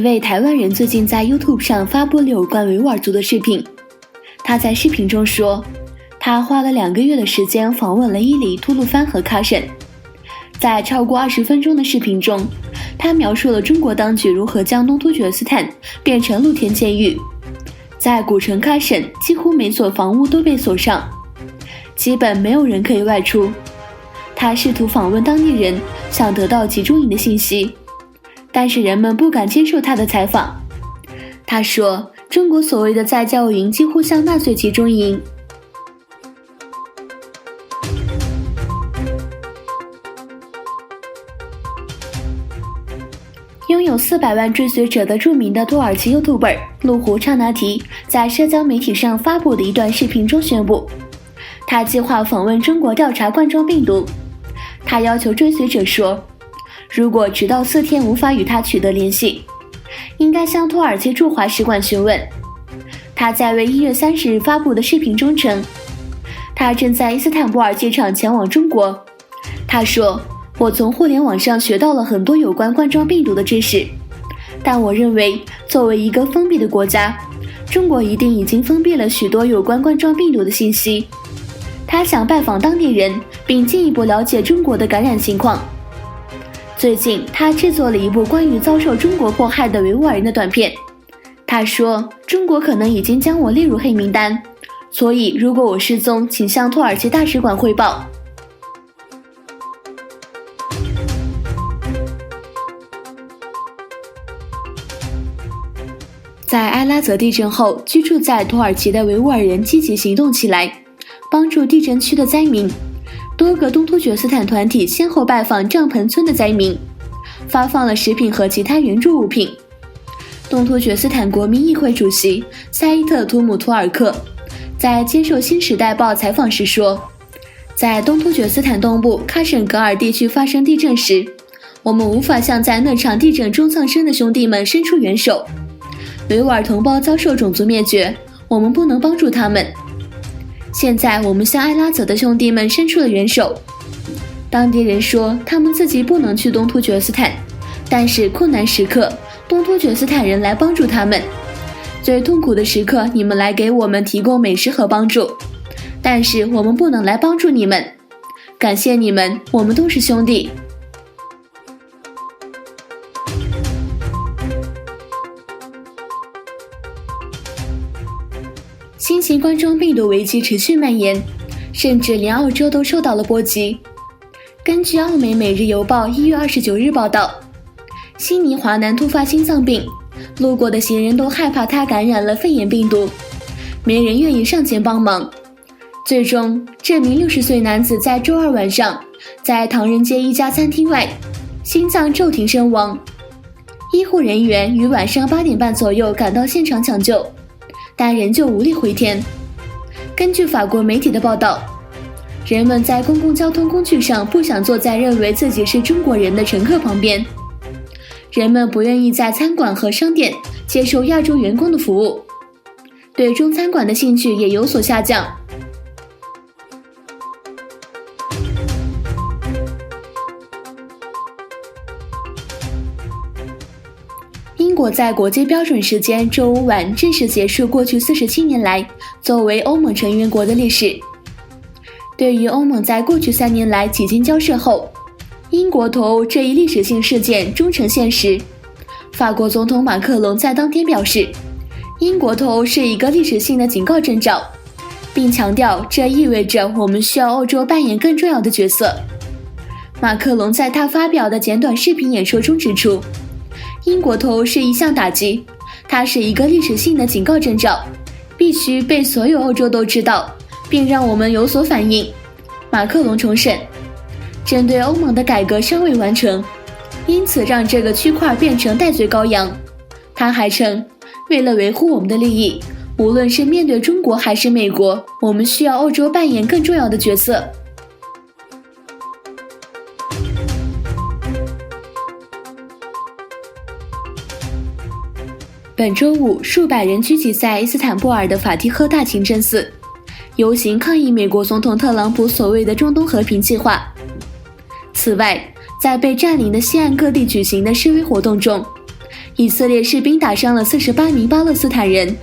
位台湾人最近在 YouTube 上发布了有关维吾尔族的视频。他在视频中说，他花了2个月的时间访问了伊犁、吐鲁番和喀什。在超过20分钟的视频中，他描述了中国当局如何将东突厥斯坦变成露天监狱。在古城喀什，几乎每所房屋都被锁上，基本没有人可以外出。他试图访问当地人，想得到集中营的信息，但是人们不敢接受他的采访。他说，中国所谓的再教育营几乎像纳粹集中营。拥有400万追随者的著名的土耳其 YouTuber 路胡昌纳提在社交媒体上发布的一段视频中宣布，他计划访问中国调查冠状病毒。他要求追随者说，如果直到4天无法与他取得联系，应该向土耳其驻华使馆询问。他在为1月30日发布的视频中称，他正在伊斯坦布尔机场前往中国。他说，我从互联网上学到了很多有关冠状病毒的知识，但我认为作为一个封闭的国家，中国一定已经封闭了许多有关冠状病毒的信息。他想拜访当地人，并进一步了解中国的感染情况。最近，他制作了一部关于遭受中国迫害的维吾尔人的短片。他说，中国可能已经将我列入黑名单，所以如果我失踪，请向土耳其大使馆汇报。在埃拉泽地震后，居住在土耳其的维吾尔人积极行动起来，帮助地震区的灾民。多个东突厥斯坦团体先后拜访帐篷村的灾民，发放了食品和其他援助物品。东突厥斯坦国民议会主席赛伊特图姆图尔克在接受《新时代报》采访时说，在东突厥斯坦东部喀什噶尔地区发生地震时，我们无法向在那场地震中丧生的兄弟们伸出援手。维吾尔同胞遭受种族灭绝，我们不能帮助他们。现在我们向埃拉泽的兄弟们伸出了援手。当地人说，他们自己不能去东突厥斯坦，但是困难时刻，东突厥斯坦人来帮助他们。最痛苦的时刻，你们来给我们提供美食和帮助，但是我们不能来帮助你们。感谢你们，我们都是兄弟。新型冠状病毒危机持续蔓延，甚至连澳洲都受到了波及。根据澳美每日邮报1月29日报道，悉尼华男突发心脏病，路过的行人都害怕他感染了肺炎病毒，没人愿意上前帮忙。最终，这名60岁男子在周二晚上在唐人街一家餐厅外心脏骤停身亡。医护人员于晚上8点半左右赶到现场抢救，但仍旧无力回天。根据法国媒体的报道，人们在公共交通工具上不想坐在认为自己是中国人的乘客旁边，人们不愿意在餐馆和商店接受亚洲员工的服务，对中餐馆的兴趣也有所下降。英国在国际标准时间周五晚正式结束过去47年来作为欧盟成员国的历史。对于欧盟在过去3年来几经交涉后，英国脱欧这一历史性事件终成现实。法国总统马克龙在当天表示，英国脱欧是一个历史性的警告征兆，并强调这意味着我们需要欧洲扮演更重要的角色。马克龙在他发表的简短视频演说中指出，英国脱欧是一项打击，它是一个历史性的警告征兆，必须被所有欧洲都知道，并让我们有所反应。马克龙重申，针对欧盟的改革尚未完成，因此让这个区块变成代罪羔羊。他还称，为了维护我们的利益，无论是面对中国还是美国，我们需要欧洲扮演更重要的角色。本周五，数百人聚集在伊斯坦布尔的法提赫大清真寺，游行抗议美国总统特朗普所谓的中东和平计划。此外，在被占领的西岸各地举行的示威活动中，以色列士兵打伤了48名巴勒斯坦人。